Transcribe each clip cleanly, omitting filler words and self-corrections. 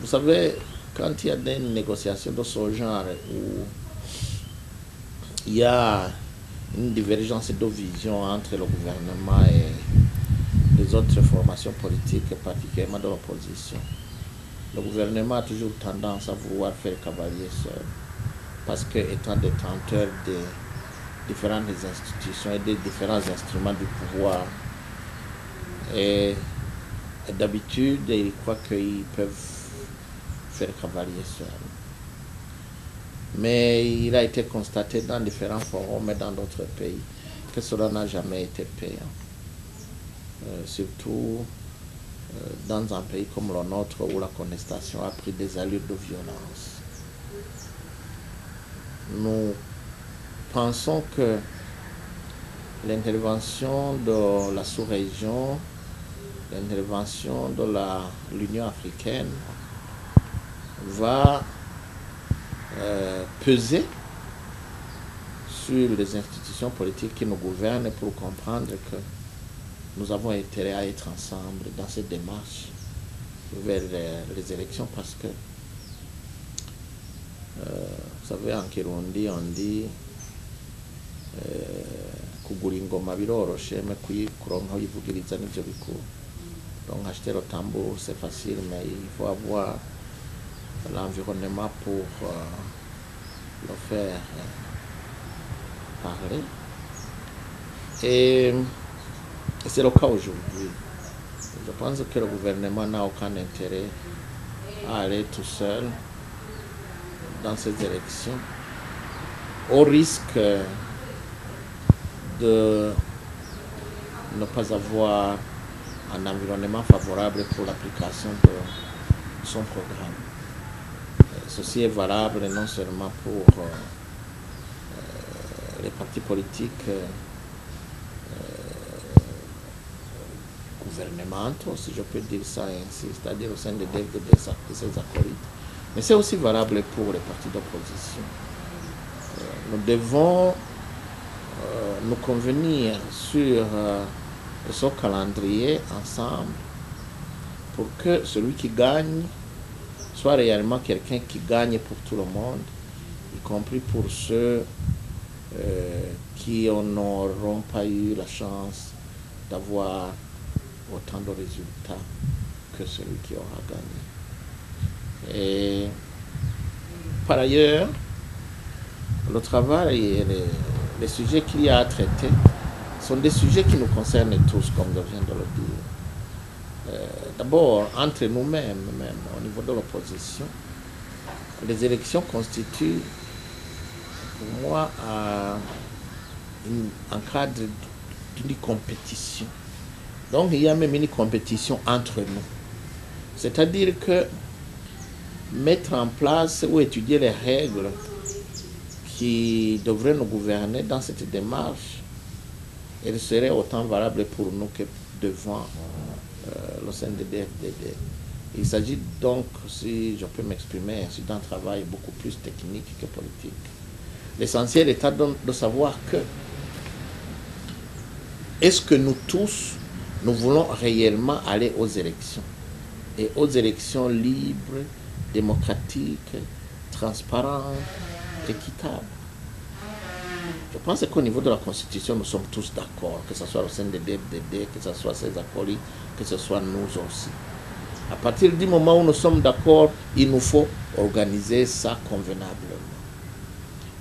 savez, quand il y a des négociations de ce genre où il y a une divergence de vision entre le gouvernement et les autres formations politiques, particulièrement de l'opposition, le gouvernement a toujours tendance à vouloir faire cavalier seul, parce que étant détenteur des différentes institutions et des différents instruments du pouvoir, et d'habitude, ils croient qu'ils peuvent faire cavalier seul. Mais il a été constaté dans différents forums et dans d'autres pays que cela n'a jamais été payant. Surtout dans un pays comme le nôtre où la contestation a pris des allures de violence. Nous pensons que l'intervention de la sous-région, l'intervention de l'Union africaine va peser sur les institutions politiques qui nous gouvernent pour comprendre que nous avons intérêt à être ensemble dans cette démarche vers les élections, parce que vous savez, en Kirundi on dit kugura ingoma biroroshe mais kuronka uyivugiriza nivyo bikuru. Donc acheter le tambour c'est facile, mais il faut avoir l'environnement pour le faire parler. Et c'est le cas aujourd'hui. Je pense que le gouvernement n'a aucun intérêt à aller tout seul dans ces élections, au risque de ne pas avoir un environnement favorable pour l'application de son programme. Ceci est valable non seulement pour les partis politiques gouvernementaux, si je peux dire ça ainsi, c'est-à-dire au sein de ses acolytes, mais c'est aussi valable pour les partis d'opposition. Nous devons nous convenir sur ce calendrier ensemble pour que celui qui gagne soit réellement quelqu'un qui gagne pour tout le monde, y compris pour ceux qui n'auront pas eu la chance d'avoir autant de résultats que celui qui aura gagné. Et par ailleurs, le travail et les sujets qu'il y a à traiter sont des sujets qui nous concernent tous, comme je viens de le dire. D'abord, entre nous-mêmes, même au niveau de l'opposition, les élections constituent pour moi un cadre d'une compétition. Donc il y a même une compétition entre nous. C'est-à-dire que mettre en place ou étudier les règles qui devraient nous gouverner dans cette démarche, elles seraient autant valables pour nous que devant le CNDD-FDD. Il s'agit donc, si je peux m'exprimer ainsi, d'un travail beaucoup plus technique que politique. L'essentiel est de savoir que est-ce que nous tous, nous voulons réellement aller aux élections, et aux élections libres, démocratiques, transparentes, équitables. Je pense qu'au niveau de la Constitution, nous sommes tous d'accord, que ce soit au sein des DFDD, que ce soit ses acolytes, que ce soit nous aussi. À partir du moment où nous sommes d'accord, il nous faut organiser ça convenablement.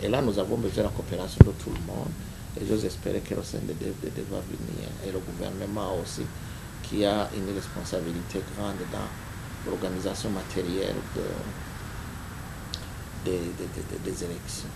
Et là, nous avons besoin de la coopération de tout le monde. Et j'ose espérer que le CNDD va venir, et le gouvernement aussi, qui a une responsabilité grande dans l'organisation matérielle des élections.